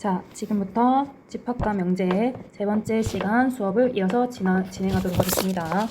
자, 지금부터 집합과 명제의 세 번째 시간 수업을 이어서 진행하도록 하겠습니다.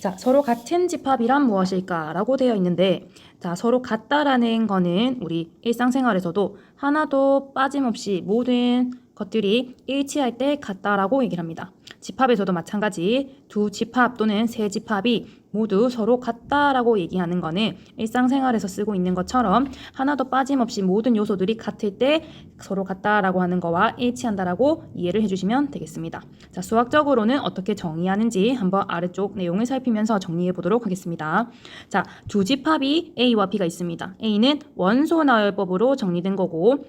자, 서로 같은 집합이란 무엇일까? 라고 되어 있는데, 자, 서로 같다라는 거는 우리 일상생활에서도 하나도 빠짐없이 모든 것들이 일치할 때 같다라고 얘기를 합니다. 집합에서도 마찬가지 두 집합 또는 세 집합이 모두 서로 같다라고 얘기하는 거는 일상생활에서 쓰고 있는 것처럼 하나도 빠짐없이 모든 요소들이 같을 때 서로 같다라고 하는 거와 일치한다라고 이해를 해주시면 되겠습니다. 자, 수학적으로는 어떻게 정의하는지 한번 아래쪽 내용을 살피면서 정리해 보도록 하겠습니다. 자, 두 집합이 A와 B가 있습니다. A는 원소 나열법으로 정리된 거고,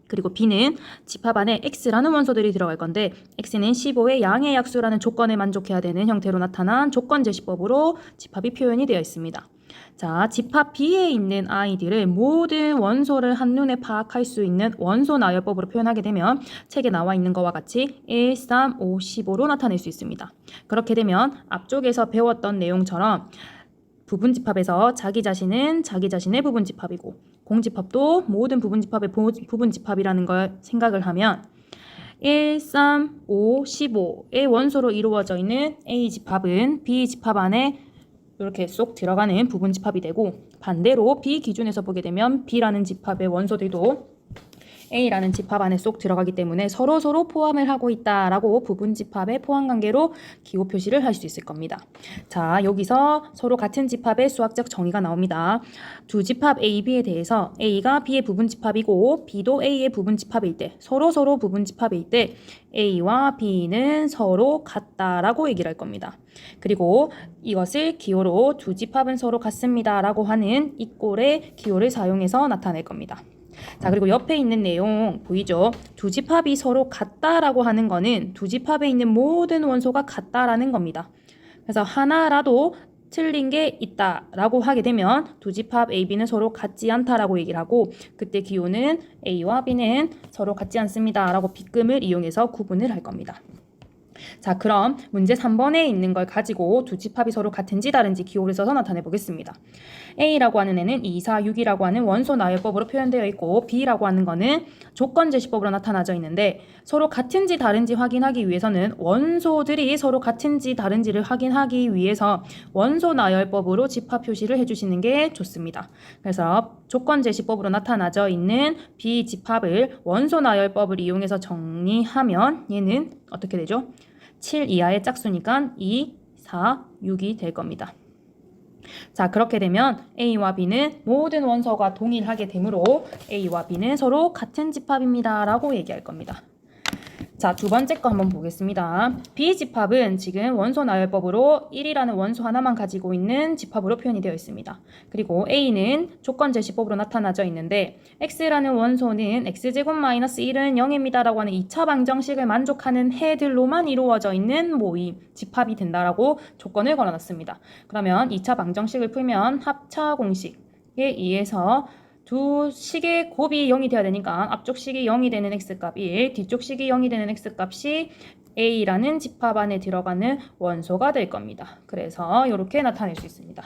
그리고 B는 집합 안에 X라는 원소들이 들어갈 건데, X는 15의 양의 약수라는 조건을 만족해야 되는 형태로 나타난 조건제시법으로 집합이 표현이 되어 있습니다. 자, 집합 B에 있는 아이들을 모든 원소를 한눈에 파악할 수 있는 원소 나열법으로 표현하게 되면 책에 나와 있는 것과 같이 1, 3, 5, 15로 나타낼 수 있습니다. 그렇게 되면 앞쪽에서 배웠던 내용처럼 부분집합에서 자기 자신은 자기 자신의 부분집합이고, 공집합도 모든 부분집합의 부분집합이라는 걸 생각을 하면 1, 3, 5, 15의 원소로 이루어져 있는 A집합은 B집합 안에 이렇게 쏙 들어가는 부분집합이 되고, 반대로 B 기준에서 보게 되면 B라는 집합의 원소들도 A라는 집합 안에 쏙 들어가기 때문에 서로 포함을 하고 있다라고 부분집합의 포함관계로 기호 표시를 할 수 있을 겁니다. 자, 여기서 서로 같은 집합의 수학적 정의가 나옵니다. 두 집합 A, B에 대해서 A가 B의 부분집합이고 B도 A의 부분집합일 때, 서로 부분집합일 때 A와 B는 서로 같다라고 얘기를 할 겁니다. 그리고 이것을 기호로 두 집합은 서로 같습니다 라고 하는 이 꼴의 기호를 사용해서 나타낼 겁니다. 자, 그리고 옆에 있는 내용 보이죠? 두 집합이 서로 같다라고 하는 거는 두 집합에 있는 모든 원소가 같다라는 겁니다. 그래서 하나라도 틀린 게 있다라고 하게 되면 두 집합 A, B는 서로 같지 않다라고 얘기를 하고, 그때 기호는 A와 B는 서로 같지 않습니다라고 빗금을 이용해서 구분을 할 겁니다. 자, 그럼 문제 3번에 있는 걸 가지고 두 집합이 서로 같은지 다른지 기호를 써서 나타내 보겠습니다. A라고 하는 애는 2, 4, 6이라고 하는 원소 나열법으로 표현되어 있고, B라고 하는 거는 조건제시법으로 나타나져 있는데, 서로 같은지 다른지 확인하기 위해서는 원소들이 서로 같은지 다른지를 확인하기 위해서 원소 나열법으로 집합 표시를 해주시는 게 좋습니다. 그래서 조건제시법으로 나타나져 있는 B집합을 원소 나열법을 이용해서 정리하면 얘는 어떻게 되죠? 7 이하의 짝수니까 2, 4, 6이 될 겁니다. 자, 그렇게 되면 A와 B는 모든 원소가 동일하게 되므로 A와 B는 서로 같은 집합입니다 라고 얘기할 겁니다. 자, 두 번째 거 한번 보겠습니다. B집합은 지금 원소 나열법으로 1이라는 원소 하나만 가지고 있는 집합으로 표현이 되어 있습니다. 그리고 A는 조건제시법으로 나타나져 있는데, X라는 원소는 X제곱 마이너스 1은 0입니다 라고 하는 2차 방정식을 만족하는 해들로만 이루어져 있는 모임, 집합이 된다라고 조건을 걸어놨습니다. 그러면 2차 방정식을 풀면 합차 공식에 의해서 두 식의 곱이 0이 되어야 되니까 앞쪽 식이 0이 되는 x값 1, 뒤쪽 식이 0이 되는 x값이 A라는 집합 안에 들어가는 원소가 될 겁니다. 그래서 이렇게 나타낼 수 있습니다.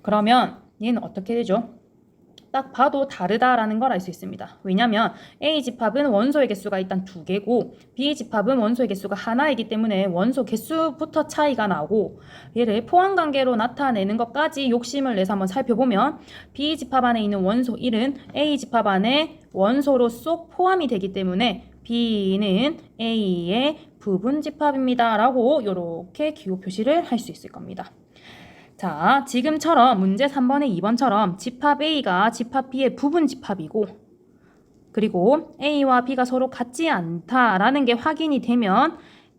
그러면 얘는 어떻게 되죠? 딱 봐도 다르다라는 걸 알 수 있습니다. 왜냐하면 A집합은 원소의 개수가 일단 2개고 B집합은 원소의 개수가 하나이기 때문에 원소 개수부터 차이가 나고, 얘를 포함관계로 나타내는 것까지 욕심을 내서 한번 살펴보면 B집합 안에 있는 원소 1은 A집합 안에 원소로 쏙 포함이 되기 때문에 B는 A의 부분집합입니다 라고 이렇게 기호 표시를 할 수 있을 겁니다. 자, 지금처럼 문제 3번의 2번처럼 집합 A가 집합 B의 부분집합이고, 그리고 A와 B가 서로 같지 않다라는 게 확인이 되면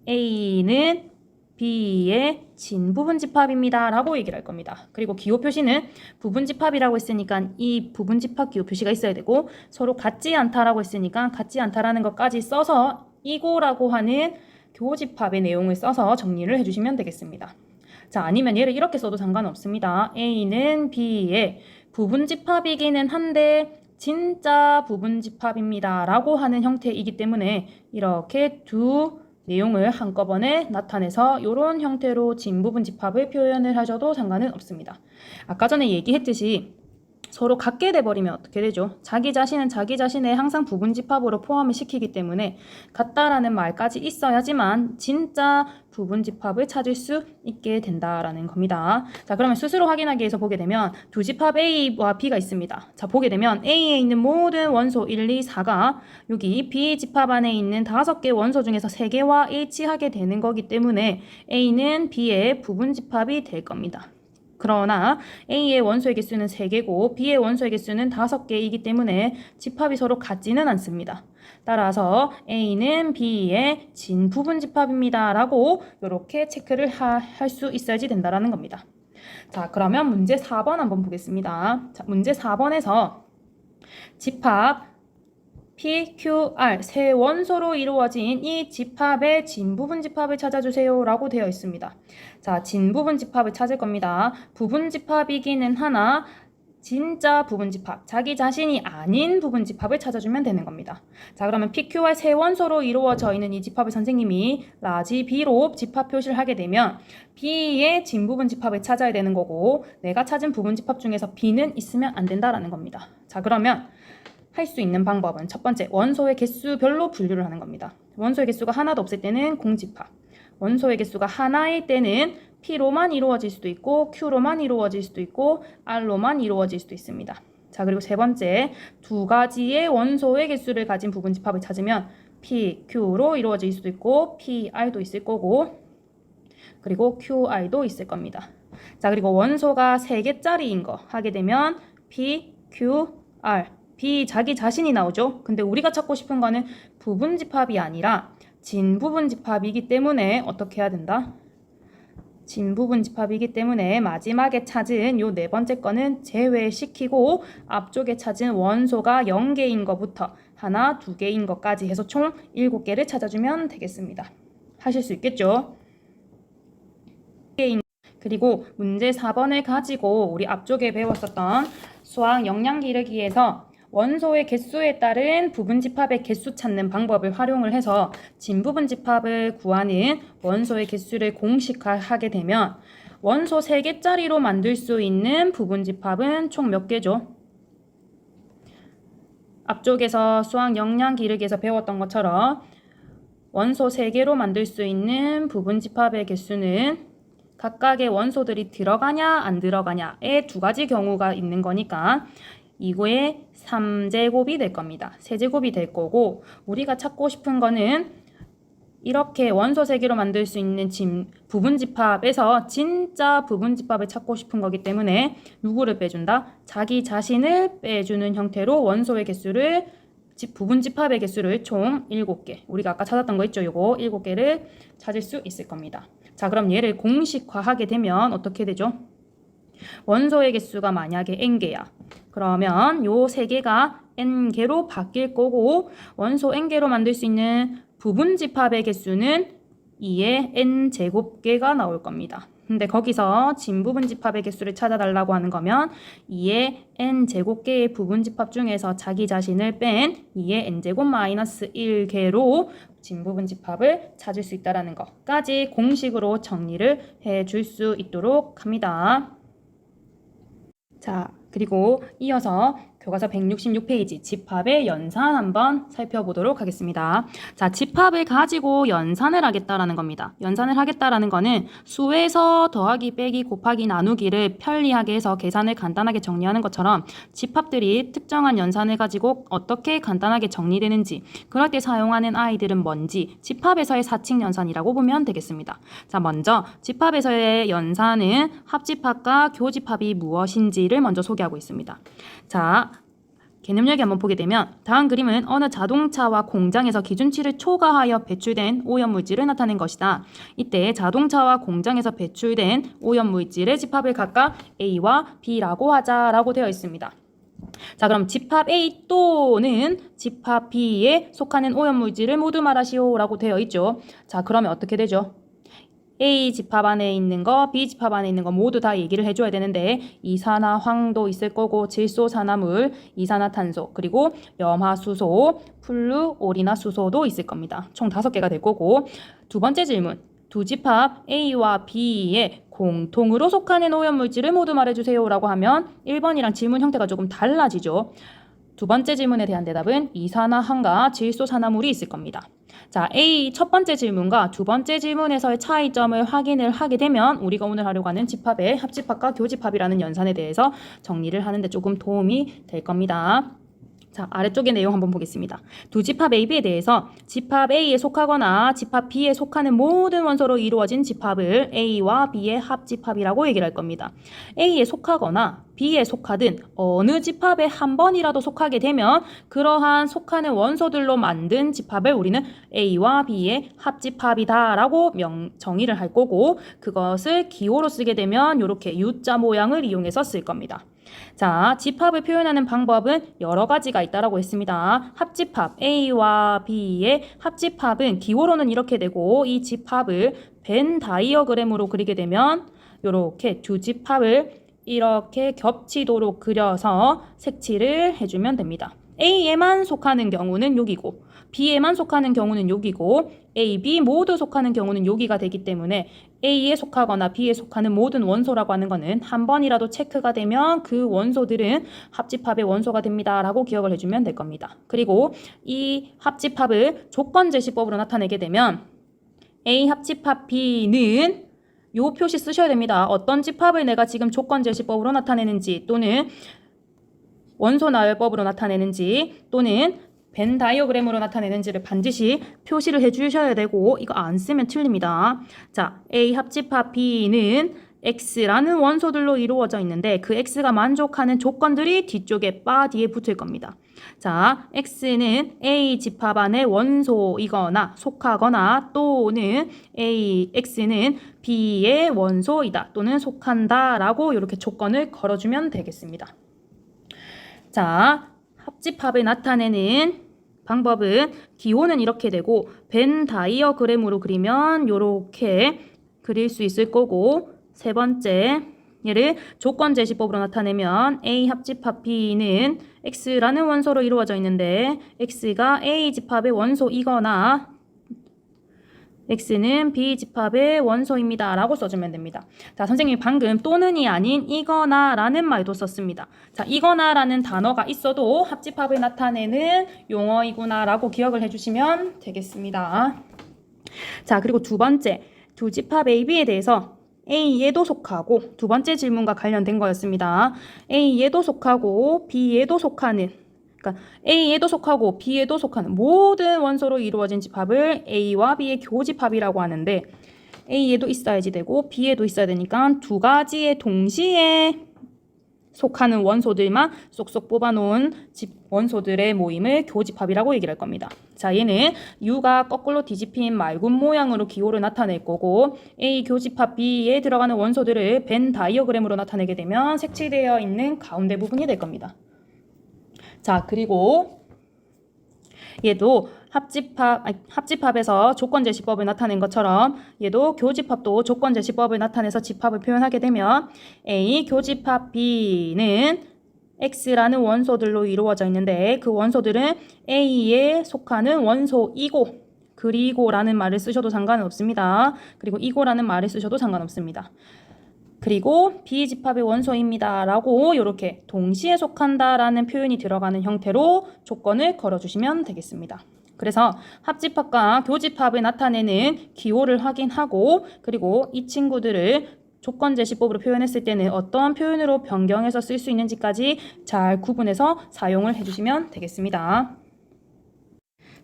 A는 B의 진부분집합입니다 라고 얘기를 할 겁니다. 그리고 기호 표시는 부분집합이라고 했으니까 이 부분집합 기호 표시가 있어야 되고, 서로 같지 않다라고 했으니까 같지 않다라는 것까지 써서 이고라고 하는 교집합의 내용을 써서 정리를 해주시면 되겠습니다. 자, 아니면 얘를 이렇게 써도 상관없습니다. A는 B의 부분집합이기는 한데 진짜 부분집합입니다 라고 하는 형태이기 때문에 이렇게 두 내용을 한꺼번에 나타내서 이런 형태로 진부분집합을 표현을 하셔도 상관은 없습니다. 아까 전에 얘기했듯이 서로 같게 돼버리면 어떻게 되죠? 자기 자신은 자기 자신의 항상 부분집합으로 포함을 시키기 때문에 같다라는 말까지 있어야지만 진짜 부분집합을 찾을 수 있게 된다라는 겁니다. 자, 그러면 스스로 확인하기 위해서 보게 되면 두 집합 A와 B가 있습니다. 자, 보게 되면 A에 있는 모든 원소 1, 2, 4가 여기 B 집합 안에 있는 5개 원소 중에서 3개와 일치하게 되는 거기 때문에 A는 B의 부분집합이 될 겁니다. 그러나 A의 원소의 개수는 3개고 B의 원소의 개수는 5개이기 때문에 집합이 서로 같지는 않습니다. 따라서 A는 B의 진부분집합입니다. 라고 이렇게 체크를 할 수 있어야지 된다라는 겁니다. 자, 그러면 문제 4번 한번 보겠습니다. 자, 문제 4번에서 집합 PQR 세 원소로 이루어진 이 집합의 진부분집합을 찾아주세요 라고 되어 있습니다. 자, 진부분집합을 찾을 겁니다. 부분집합이기는 하나 진짜 부분집합, 자기 자신이 아닌 부분집합을 찾아주면 되는 겁니다. 자, 그러면 PQR 세 원소로 이루어져 있는 이 집합을 선생님이 라지 B로 집합 표시를 하게 되면 B의 진부분집합을 찾아야 되는 거고 내가 찾은 부분집합 중에서 B는 있으면 안 된다라는 겁니다. 자, 그러면 할 수 있는 방법은 첫 번째, 원소의 개수별로 분류를 하는 겁니다. 원소의 개수가 하나도 없을 때는 공집합, 원소의 개수가 하나일 때는 P로만 이루어질 수도 있고 Q로만 이루어질 수도 있고 R로만 이루어질 수도 있습니다. 자, 그리고 세 번째, 두 가지의 원소의 개수를 가진 부분집합을 찾으면 P, Q로 이루어질 수도 있고 PR도 있을 거고 그리고 QR도 있을 겁니다. 자, 그리고 원소가 3개짜리인 거 하게 되면 P, Q, R B 자기 자신이 나오죠. 근데 우리가 찾고 싶은 거는 부분집합이 아니라 진부분집합이기 때문에 어떻게 해야 된다? 진부분집합이기 때문에 마지막에 찾은 요 네 번째 거는 제외시키고 앞쪽에 찾은 원소가 0개인 것부터 하나, 2개인 것까지 해서 총 7개를 찾아주면 되겠습니다. 하실 수 있겠죠? 그리고 문제 4번을 가지고 우리 앞쪽에 배웠었던 수학 영양 기르기에서 원소의 개수에 따른 부분집합의 개수 찾는 방법을 활용을 해서 진부분집합을 구하는 원소의 개수를 공식화하게 되면 원소 3개짜리로 만들 수 있는 부분집합은 총 몇 개죠? 앞쪽에서 수학 영양 기르기에서 배웠던 것처럼 원소 3개로 만들 수 있는 부분집합의 개수는 각각의 원소들이 들어가냐 안 들어가냐의 2가지 경우가 있는 거니까 이거의 3제곱이 될 겁니다. 세제곱이 될 거고 우리가 찾고 싶은 거는 이렇게 원소 3개로 만들 수 있는 부분집합에서 진짜 부분집합을 찾고 싶은 거기 때문에 누구를 빼준다? 자기 자신을 빼주는 형태로 원소의 개수를 부분집합의 개수를 총 7개 우리가 아까 찾았던 거 있죠? 요거 7개를 찾을 수 있을 겁니다. 자, 그럼 얘를 공식화하게 되면 어떻게 되죠? 원소의 개수가 만약에 n개야. 그러면 요 3개가 n개로 바뀔 거고 원소 n개로 만들 수 있는 부분집합의 개수는 2의 n제곱개가 나올 겁니다. 근데 거기서 진부분집합의 개수를 찾아달라고 하는 거면 2의 n제곱개의 부분집합 중에서 자기 자신을 뺀 2의 n제곱 마이너스 1개로 진부분집합을 찾을 수 있다는 것까지 공식으로 정리를 해줄 수 있도록 합니다. 자, 그리고 이어서 교과서 166페이지 집합의 연산 한번 살펴보도록 하겠습니다. 자, 집합을 가지고 연산을 하겠다라는 겁니다. 연산을 하겠다라는 거는 수에서 더하기, 빼기, 곱하기, 나누기를 편리하게 해서 계산을 간단하게 정리하는 것처럼 집합들이 특정한 연산을 가지고 어떻게 간단하게 정리되는지 그럴 때 사용하는 아이들은 뭔지 집합에서의 사칙 연산이라고 보면 되겠습니다. 자, 먼저 집합에서의 연산은 합집합과 교집합이 무엇인지를 먼저 소개하고 있습니다. 자, 개념 얘기 한번 보게 되면 다음 그림은 어느 자동차와 공장에서 기준치를 초과하여 배출된 오염물질을 나타낸 것이다. 이때 자동차와 공장에서 배출된 오염물질의 집합을 각각 A와 B라고 하자라고 되어 있습니다. 자, 그럼 집합 A 또는 집합 B에 속하는 오염물질을 모두 말하시오 라고 되어 있죠. 자, 그러면 어떻게 되죠? A 집합 안에 있는 거, B 집합 안에 있는 거 모두 다 얘기를 해줘야 되는데 이산화황도 있을 거고 질소산화물, 이산화탄소, 그리고 염화수소, 플루오리나수소도 있을 겁니다. 총 5개가 될 거고 두 번째 질문. 두 집합 A와 B에 공통으로 속하는 오염물질을 모두 말해주세요 라고 하면 1번이랑 질문 형태가 조금 달라지죠. 두 번째 질문에 대한 대답은 이산화황과 질소산화물이 있을 겁니다. 자, A 첫 번째 질문과 두 번째 질문에서의 차이점을 확인을 하게 되면 우리가 오늘 하려고 하는 집합의 합집합과 교집합이라는 연산에 대해서 정리를 하는 데 조금 도움이 될 겁니다. 자, 아래쪽의 내용 한번 보겠습니다. 두 집합 A, B에 대해서 집합 A에 속하거나 집합 B에 속하는 모든 원소로 이루어진 집합을 A와 B의 합집합이라고 얘기를 할 겁니다. A에 속하거나 B에 속하든 어느 집합에 한 번이라도 속하게 되면 그러한 속하는 원소들로 만든 집합을 우리는 A와 B의 합집합이다 라고 정의를 할 거고, 그것을 기호로 쓰게 되면 이렇게 U자 모양을 이용해서 쓸 겁니다. 자, 집합을 표현하는 방법은 여러 가지가 있다라고 했습니다. 합집합 A와 B의 합집합은 기호로는 이렇게 되고, 이 집합을 벤 다이어그램으로 그리게 되면 이렇게 두 집합을 이렇게 겹치도록 그려서 색칠을 해주면 됩니다. A에만 속하는 경우는 여기고 B에만 속하는 경우는 여기고 A, B 모두 속하는 경우는 여기가 되기 때문에 A에 속하거나 B에 속하는 모든 원소라고 하는 것은 한 번이라도 체크가 되면 그 원소들은 합집합의 원소가 됩니다 라고 기억을 해주면 될 겁니다. 그리고 이 합집합을 조건제시법으로 나타내게 되면 A 합집합 B는 요 표시 쓰셔야 됩니다. 어떤 집합을 내가 지금 조건제시법으로 나타내는지 또는 원소 나열법으로 나타내는지 또는 벤 다이어그램으로 나타내는지를 반드시 표시를 해주셔야 되고, 이거 안 쓰면 틀립니다. 자, A 합집합 B는 X라는 원소들로 이루어져 있는데 그 X가 만족하는 조건들이 뒤쪽에 바 뒤에 붙을 겁니다. 자, X는 A 집합 안의 원소이거나 속하거나 또는 X는 B의 원소이다 또는 속한다 라고 이렇게 조건을 걸어주면 되겠습니다. 자, 합집합을 나타내는 방법은 기호는 이렇게 되고 벤 다이어그램으로 그리면 이렇게 그릴 수 있을 거고, 세 번째 얘를 조건제시법으로 나타내면 A 합집합 B는 X라는 원소로 이루어져 있는데 X가 A 집합의 원소이거나 X는 B 집합의 원소입니다 라고 써주면 됩니다. 자, 선생님이 방금 또는이 아닌 이거나 라는 말도 썼습니다. 자, 이거나 라는 단어가 있어도 합집합을 나타내는 용어이구나 라고 기억을 해주시면 되겠습니다. 자, 그리고 두 번째, 두 집합 A, B에 대해서 A에도 속하고 두 번째 질문과 관련된 거였습니다. A에도 속하고 B에도 속하는, 그러니까 A에도 속하고 B에도 속하는 모든 원소로 이루어진 집합을 A와 B의 교집합이라고 하는데, A에도 있어야지 되고 B에도 있어야 되니까 두 가지의 동시에 속하는 원소들만 쏙쏙 뽑아놓은 원소들의 모임을 교집합이라고 얘기를 할 겁니다. 자, 얘는 U가 거꾸로 뒤집힌 맑은 모양으로 기호를 나타낼 거고, A 교집합 B에 들어가는 원소들을 벤 다이어그램으로 나타내게 되면 색칠되어 있는 가운데 부분이 될 겁니다. 자, 그리고 얘도 합집합에서 조건제시법을 나타낸 것처럼 얘도 교집합도 조건제시법을 나타내서 집합을 표현하게 되면 A 교집합 B는 X라는 원소들로 이루어져 있는데 그 원소들은 A에 속하는 원소이고, 그리고 라는 말을 쓰셔도 상관은 없습니다. 그리고 이고라는 말을 쓰셔도 상관없습니다. 그리고 B집합의 원소입니다 라고 이렇게 동시에 속한다 라는 표현이 들어가는 형태로 조건을 걸어주시면 되겠습니다. 그래서 합집합과 교집합을 나타내는 기호를 확인하고, 그리고 이 친구들을 조건제시법으로 표현했을 때는 어떤 표현으로 변경해서 쓸 수 있는지까지 잘 구분해서 사용을 해주시면 되겠습니다.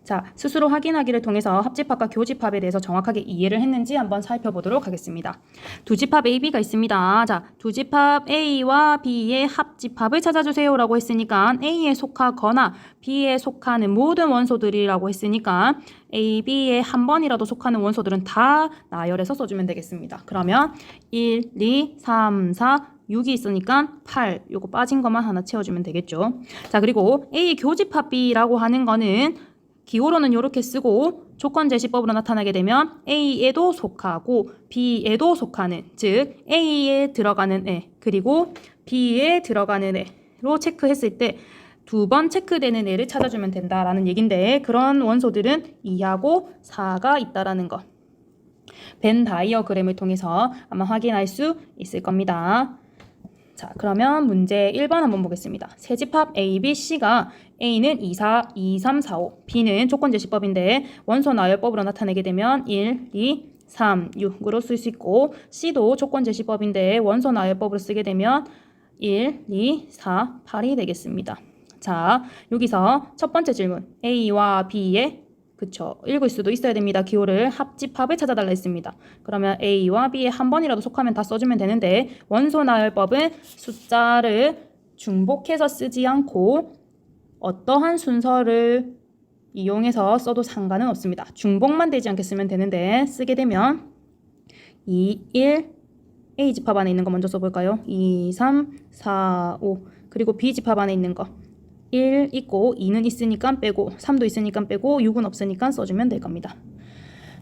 자, 스스로 확인하기를 통해서 합집합과 교집합에 대해서 정확하게 이해를 했는지 한번 살펴보도록 하겠습니다. 두 집합 A, B가 있습니다. 자, 두 집합 A와 B의 합집합을 찾아주세요 라고 했으니까 A에 속하거나 B에 속하는 모든 원소들이라고 했으니까 A, B에 한 번이라도 속하는 원소들은 다 나열해서 써주면 되겠습니다. 그러면 1, 2, 3, 4, 6이 있으니까 8, 요거 빠진 것만 하나 채워주면 되겠죠. 자, 그리고 A 교집합 B라고 하는 거는 기호로는 이렇게 쓰고 조건제시법으로 나타나게 되면 A에도 속하고 B에도 속하는, 즉 A에 들어가는 애 그리고 B에 들어가는 애로 체크했을 때 두 번 체크되는 애를 찾아주면 된다라는 얘긴데, 그런 원소들은 2하고 4가 있다라는 것. 벤 다이어그램을 통해서 아마 확인할 수 있을 겁니다. 자, 그러면 문제 1번 한번 보겠습니다. 세 집합 A, B, C가 A는 2, 4, 2, 3, 4, 5, B는 조건제시법인데 원소 나열법으로 나타내게 되면 1, 2, 3, 6으로 쓸 수 있고 C도 조건제시법인데 원소 나열법으로 쓰게 되면 1, 2, 4, 8이 되겠습니다. 자, 여기서 첫 번째 질문 A와 B의 그쵸. 읽을 수도 있어야 됩니다. 기호를 합집합을 찾아달라 했습니다. 그러면 A와 B에 한 번이라도 속하면 다 써주면 되는데 원소 나열법은 숫자를 중복해서 쓰지 않고 어떠한 순서를 이용해서 써도 상관은 없습니다. 중복만 되지 않게 쓰면 되는데 쓰게 되면 2, 1, A 집합 안에 있는 거 먼저 써볼까요? 2, 3, 4, 5 그리고 B 집합 안에 있는 거 1 있고 2는 있으니까 빼고 3도 있으니까 빼고 6은 없으니까 써주면 될 겁니다.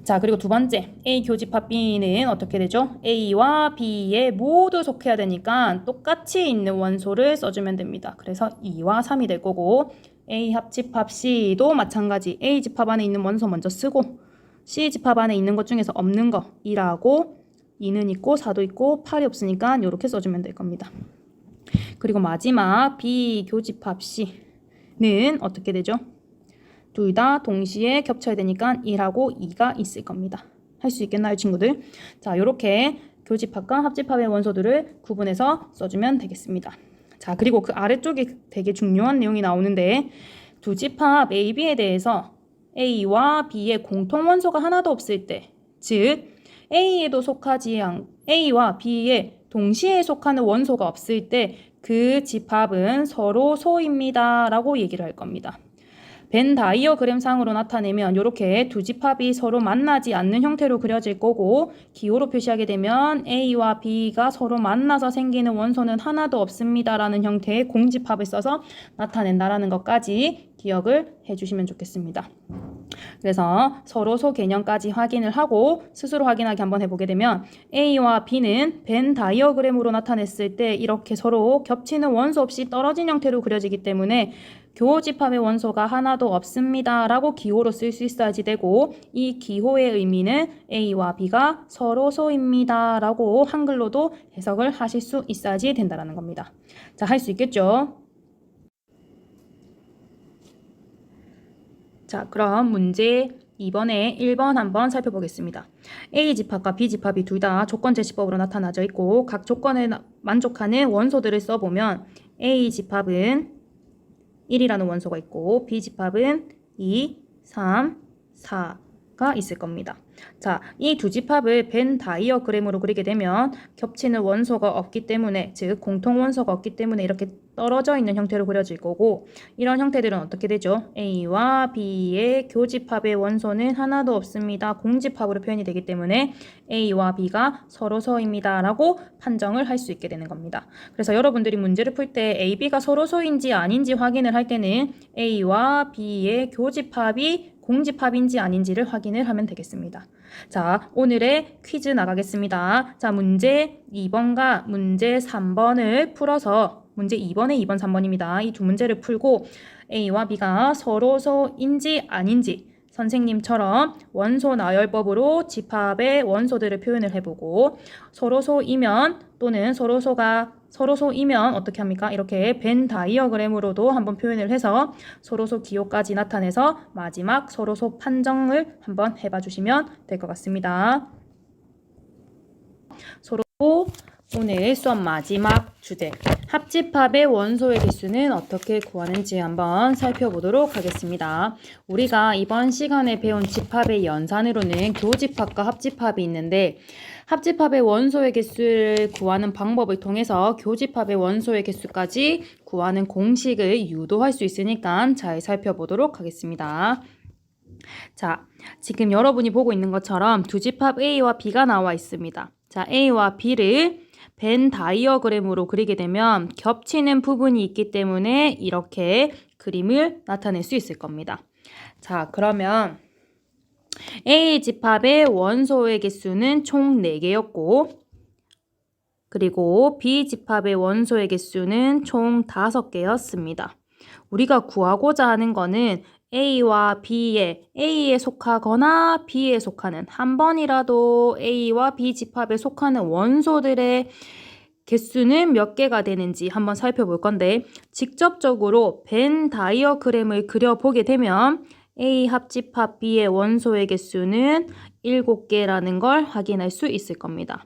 자, 그리고 두 번째 A 교집합 B는 어떻게 되죠? A와 B에 모두 속해야 되니까 똑같이 있는 원소를 써주면 됩니다. 그래서 2와 3이 될 거고 A 합집합 C도 마찬가지 A 집합 안에 있는 원소 먼저 쓰고 C 집합 안에 있는 것 중에서 없는 거 2라고 2는 있고 4도 있고 8이 없으니까 이렇게 써주면 될 겁니다. 그리고 마지막 B 교집합 C는 어떻게 되죠? 둘 다 동시에 겹쳐야 되니까 1하고 2가 있을 겁니다. 할 수 있겠나요, 친구들? 자, 이렇게 교집합과 합집합의 원소들을 구분해서 써주면 되겠습니다. 자, 그리고 그 아래쪽에 되게 중요한 내용이 나오는데 두 집합 A, B에 대해서 A와 B의 공통 원소가 하나도 없을 때, 즉 A에도 속하지 않 A와 B에 동시에 속하는 원소가 없을 때 그 집합은 서로 소입니다 라고 얘기를 할 겁니다. 벤 다이어그램 상으로 나타내면 이렇게 두 집합이 서로 만나지 않는 형태로 그려질 거고 기호로 표시하게 되면 A와 B가 서로 만나서 생기는 원소는 하나도 없습니다 라는 형태의 공집합을 써서 나타낸다라는 것까지 기억을 해주시면 좋겠습니다. 그래서 서로소 개념까지 확인을 하고 스스로 확인하기 한번 해보게 되면 A와 B는 벤 다이어그램으로 나타냈을 때 이렇게 서로 겹치는 원소 없이 떨어진 형태로 그려지기 때문에 교집합의 원소가 하나도 없습니다 라고 기호로 쓸 수 있어야지 되고 이 기호의 의미는 A와 B가 서로소입니다 라고 한글로도 해석을 하실 수 있어야지 된다는 겁니다. 자, 할 수 있겠죠? 자, 그럼 문제 2번에 1번 한번 살펴보겠습니다. A 집합과 B 집합이 둘 다 조건제시법으로 나타나져 있고 각 조건에 만족하는 원소들을 써보면 A 집합은 1이라는 원소가 있고 B 집합은 2, 3, 4가 있을 겁니다. 자, 이 두 집합을 벤 다이어그램으로 그리게 되면 겹치는 원소가 없기 때문에 즉 공통 원소가 없기 때문에 이렇게 떨어져 있는 형태로 그려질 거고 이런 형태들은 어떻게 되죠? A와 B의 교집합의 원소는 하나도 없습니다. 공집합으로 표현이 되기 때문에 A와 B가 서로소입니다 라고 판정을 할 수 있게 되는 겁니다. 그래서 여러분들이 문제를 풀 때 A, B가 서로소인지 아닌지 확인을 할 때는 A와 B의 교집합이 공집합인지 아닌지를 확인을 하면 되겠습니다. 자, 오늘의 퀴즈 나가겠습니다. 자, 문제 2번과 문제 3번을 풀어서 문제 2번에 2번, 3번입니다. 이 두 문제를 풀고 A와 B가 서로소인지 아닌지 선생님처럼 원소 나열법으로 집합의 원소들을 표현을 해보고 서로소이면 또는 서로소이면 어떻게 합니까? 이렇게 벤 다이어그램으로도 한번 표현을 해서 서로소 기호까지 나타내서 마지막 서로소 판정을 한번 해봐 주시면 될 것 같습니다. 서로소 오늘 수업 마지막 주제 합집합의 원소의 개수는 어떻게 구하는지 한번 살펴보도록 하겠습니다. 우리가 이번 시간에 배운 집합의 연산으로는 교집합과 합집합이 있는데 합집합의 원소의 개수를 구하는 방법을 통해서 교집합의 원소의 개수까지 구하는 공식을 유도할 수 있으니까 잘 살펴보도록 하겠습니다. 자, 지금 여러분이 보고 있는 것처럼 두 집합 A와 B가 나와 있습니다. 자, A와 B를 벤 다이어그램으로 그리게 되면 겹치는 부분이 있기 때문에 이렇게 그림을 나타낼 수 있을 겁니다. 자, 그러면 A 집합의 원소의 개수는 총 4개였고 그리고 B 집합의 원소의 개수는 총 5개였습니다. 우리가 구하고자 하는 거는 A와 A에 속하거나 B에 속하는 한 번이라도 A와 B 집합에 속하는 원소들의 개수는 몇 개가 되는지 한번 살펴볼 건데 직접적으로 벤 다이어그램을 그려보게 되면 A 합집합 B의 원소의 개수는 7개라는 걸 확인할 수 있을 겁니다.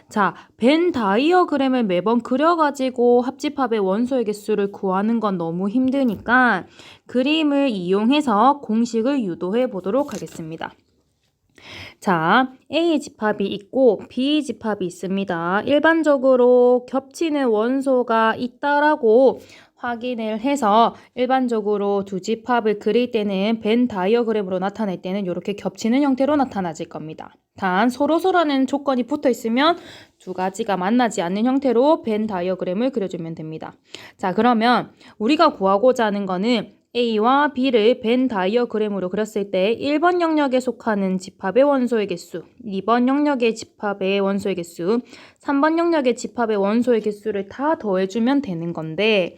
자, 벤 다이어그램을 매번 그려가지고 합집합의 원소의 개수를 구하는 건 너무 힘드니까 그림을 이용해서 공식을 유도해 보도록 하겠습니다. 자, A 집합이 있고 B 집합이 있습니다. 일반적으로 겹치는 원소가 있다라고 확인을 해서 일반적으로 두 집합을 그릴 때는 벤 다이어그램으로 나타낼 때는 이렇게 겹치는 형태로 나타나질 겁니다. 단 서로서라는 조건이 붙어 있으면 두 가지가 만나지 않는 형태로 벤 다이어그램을 그려주면 됩니다. 자, 그러면 우리가 구하고자 하는 거는 A와 B를 벤 다이어그램으로 그렸을 때 1번 영역에 속하는 집합의 원소의 개수, 2번 영역의 집합의 원소의 개수, 3번 영역의 집합의 원소의 개수를 다 더해주면 되는 건데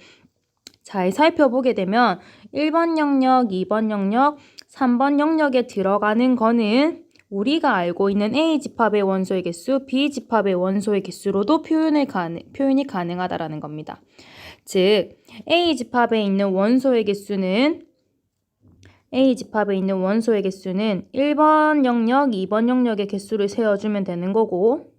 잘 살펴보게 되면 1번 영역, 2번 영역, 3번 영역에 들어가는 거는 우리가 알고 있는 A 집합의 원소의 개수, B 집합의 원소의 개수로도 표현이 가능하다라는 겁니다. 즉, A 집합에 있는 원소의 개수는 1번 영역, 2번 영역의 개수를 세워주면 되는 거고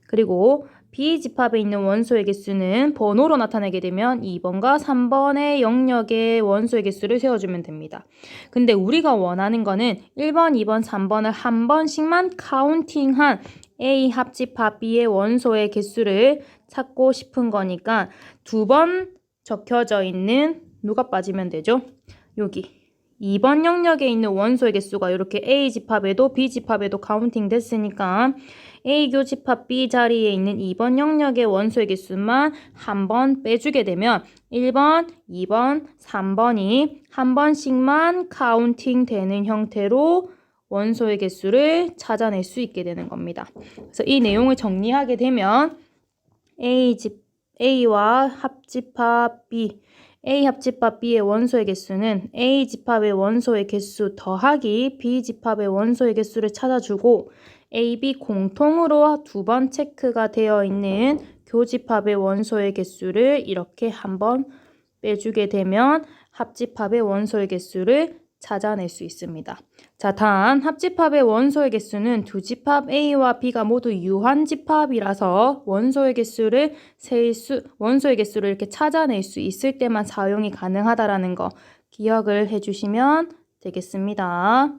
그리고 B 집합에 있는 원소의 개수는 번호로 나타내게 되면 2번과 3번의 영역의 원소의 개수를 세워주면 됩니다. 근데 우리가 원하는 거는 1번, 2번, 3번을 한 번씩만 카운팅한 A 합집합 B의 원소의 개수를 찾고 싶은 거니까 2번 적혀져 있는 누가 빠지면 되죠? 여기 2번 영역에 있는 원소의 개수가 이렇게 A 집합에도 B 집합에도 카운팅 됐으니까 A 교집합 B 자리에 있는 2번 영역의 원소의 개수만 한 번 빼주게 되면 1번, 2번, 3번이 한 번씩만 카운팅 되는 형태로 원소의 개수를 찾아낼 수 있게 되는 겁니다. 그래서 이 내용을 정리하게 되면 A와 합집합 B A 합집합 B의 원소의 개수는 A 집합의 원소의 개수 더하기 B 집합의 원소의 개수를 찾아주고 A, B 공통으로 2번 체크가 되어 있는 교집합의 원소의 개수를 이렇게 한번 빼주게 되면 합집합의 원소의 개수를 찾아낼 수 있습니다. 자, 단 합집합의 원소의 개수는 두 집합 A와 B가 모두 유한집합이라서 원소의 개수를 이렇게 찾아낼 수 있을 때만 사용이 가능하다라는 거 기억을 해주시면 되겠습니다.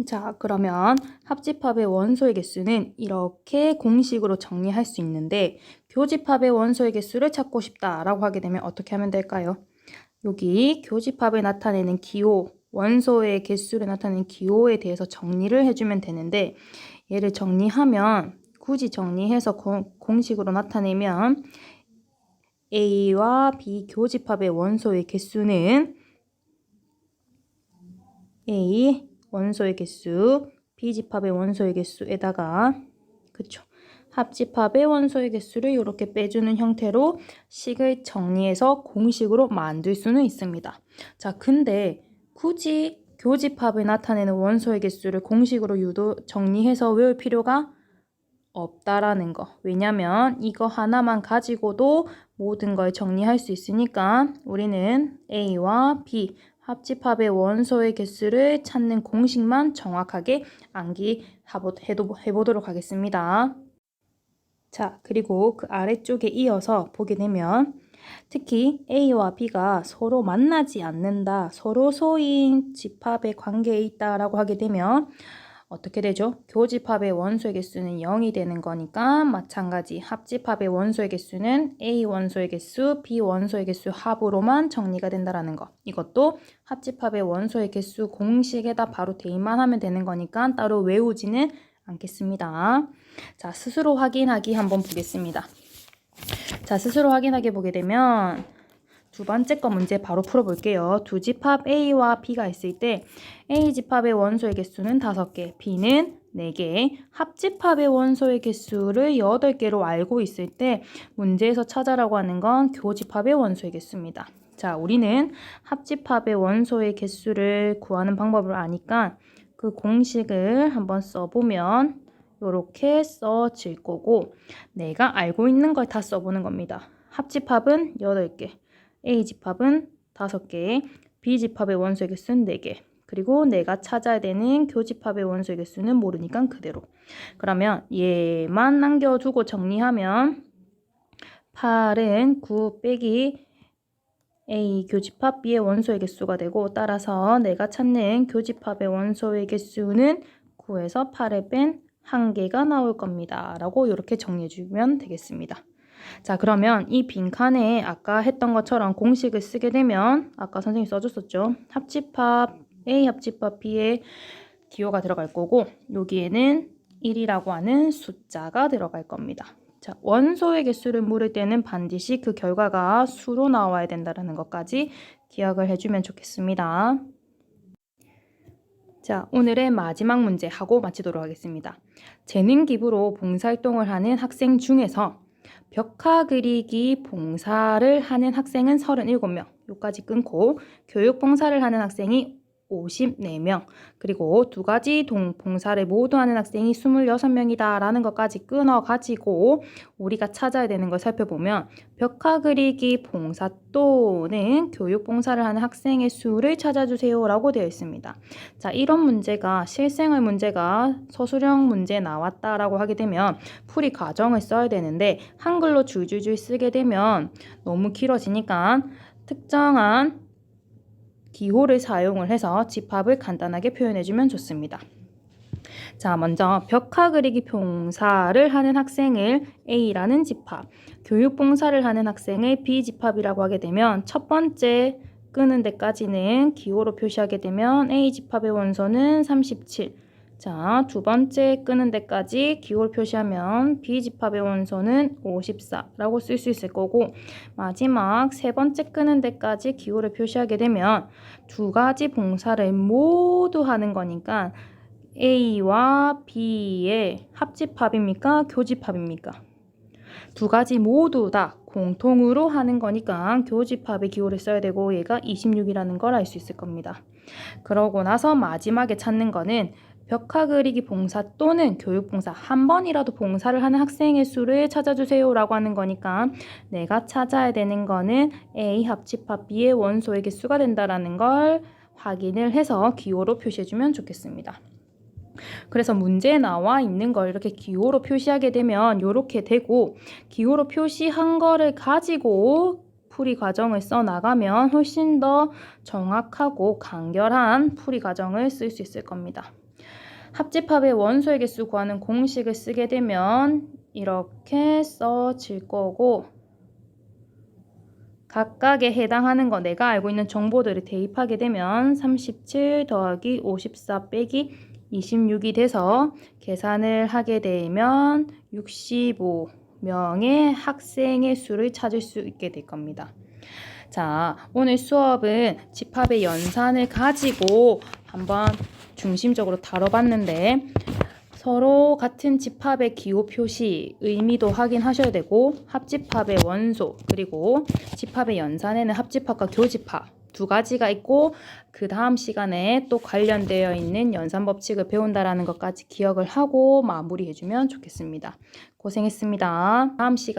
자, 그러면 합집합의 원소의 개수는 이렇게 공식으로 정리할 수 있는데 교집합의 원소의 개수를 찾고 싶다라고 하게 되면 어떻게 하면 될까요? 여기 교집합을 나타내는 기호, 원소의 개수를 나타내는 기호에 대해서 정리를 해주면 되는데 얘를 정리하면 굳이 정리해서 공식으로 나타내면 A와 B 교집합의 원소의 개수는 A 원소의 개수, B 집합의 원소의 개수에다가 그쵸? 합집합의 원소의 개수를 이렇게 빼주는 형태로 식을 정리해서 공식으로 만들 수는 있습니다. 자, 근데 굳이 교집합을 나타내는 원소의 개수를 공식으로 정리해서 외울 필요가 없다라는 거. 왜냐면 이거 하나만 가지고도 모든 걸 정리할 수 있으니까 우리는 A와 B 합집합의 원소의 개수를 찾는 공식만 정확하게 암기해보도록 하겠습니다. 자, 그리고 그 아래쪽에 이어서 보게 되면 특히 A와 B가 서로 만나지 않는다, 서로 소인 집합의 관계에 있다라고 하게 되면 어떻게 되죠? 교집합의 원소의 개수는 0이 되는 거니까 마찬가지 합집합의 원소의 개수는 A 원소의 개수, B 원소의 개수 합으로만 정리가 된다라는 거. 이것도 합집합의 원소의 개수 공식에다 바로 대입만 하면 되는 거니까 따로 외우지는 않겠습니다. 자, 스스로 확인하기 한번 보겠습니다. 자, 스스로 확인하게 보게 되면 두 번째 거 문제 바로 풀어볼게요. 두 집합 A와 B가 있을 때 A 집합의 원소의 개수는 5개, B는 4개, 합집합의 원소의 개수를 8개로 알고 있을 때 문제에서 찾아라고 하는 건 교집합의 원소의 개수입니다. 자, 우리는 합집합의 원소의 개수를 구하는 방법을 아니까 그 공식을 한번 써보면 이렇게 써질 거고, 내가 알고 있는 걸 다 써보는 겁니다. 합집합은 8개, A집합은 5개, B집합의 원소의 개수는 4개, 그리고 내가 찾아야 되는 교집합의 원소의 개수는 모르니까 그대로. 그러면 얘만 남겨두고 정리하면 8은 9 빼기 A 교집합 B의 원소의 개수가 되고, 따라서 내가 찾는 교집합의 원소의 개수는 9에서 8을 뺀 1개가 나올 겁니다. 라고 이렇게 정리해주면 되겠습니다. 자, 그러면 이 빈칸에 아까 했던 것처럼 공식을 쓰게 되면 아까 선생님이 써줬었죠. 합집합 A 합집합 B의 기호가 들어갈 거고, 여기에는 1이라고 하는 숫자가 들어갈 겁니다. 자, 원소의 개수를 물을 때는 반드시 그 결과가 수로 나와야 된다는 것까지 기억을 해주면 좋겠습니다. 자, 오늘의 마지막 문제 하고 마치도록 하겠습니다. 재능 기부로 봉사활동을 하는 학생 중에서 벽화 그리기 봉사를 하는 학생은 37명, 여기까지 끊고 교육 봉사를 하는 학생이 54명, 그리고 2가지 봉사를 모두 하는 학생이 26명이다 라는 것까지 끊어가지고 우리가 찾아야 되는 걸 살펴보면 벽화 그리기 봉사 또는 교육 봉사를 하는 학생의 수를 찾아주세요 라고 되어 있습니다. 자, 이런 문제가 실생활 문제가 서술형 문제에 나왔다라고 하게 되면 풀이 과정을 써야 되는데 한글로 줄줄줄 쓰게 되면 너무 길어지니까 특정한 기호를 사용을 해서 집합을 간단하게 표현해주면 좋습니다. 자, 먼저 벽화 그리기 봉사를 하는 학생을 A라는 집합, 교육 봉사를 하는 학생을 B집합이라고 하게 되면 첫 번째 끄는 데까지는 기호로 표시하게 되면 A집합의 원소는 37. 자, 두 번째 끄는 데까지 기호를 표시하면 B집합의 원소는 54라고 쓸 수 있을 거고, 마지막 세 번째 끄는 데까지 기호를 표시하게 되면 2가지 봉사를 모두 하는 거니까 A와 B의 합집합입니까? 교집합입니까? 2가지 모두 다 공통으로 하는 거니까 교집합의 기호를 써야 되고 얘가 26이라는 걸 알 수 있을 겁니다. 그러고 나서 마지막에 찾는 거는 벽화 그리기 봉사 또는 교육 봉사, 한 번이라도 봉사를 하는 학생의 수를 찾아주세요 라고 하는 거니까 내가 찾아야 되는 거는 A 합집합 B의 원소의 개수가 된다라는 걸 확인을 해서 기호로 표시해주면 좋겠습니다. 그래서 문제에 나와 있는 걸 이렇게 기호로 표시하게 되면 이렇게 되고, 기호로 표시한 거를 가지고 풀이 과정을 써 나가면 훨씬 더 정확하고 간결한 풀이 과정을 쓸 수 있을 겁니다. 합집합의 원소의 개수 구하는 공식을 쓰게 되면 이렇게 써질 거고, 각각에 해당하는 거 내가 알고 있는 정보들을 대입하게 되면 37 더하기 54 빼기 26이 돼서 계산을 하게 되면 65명의 학생의 수를 찾을 수 있게 될 겁니다. 자, 오늘 수업은 집합의 연산을 가지고 한번 중심적으로 다뤄봤는데, 서로 같은 집합의 기호 표시, 의미도 확인하셔야 되고, 합집합의 원소, 그리고 집합의 연산에는 합집합과 교집합 2가지가 있고, 그 다음 시간에 또 관련되어 있는 연산 법칙을 배운다라는 것까지 기억을 하고 마무리해주면 좋겠습니다. 고생했습니다. 다음 시간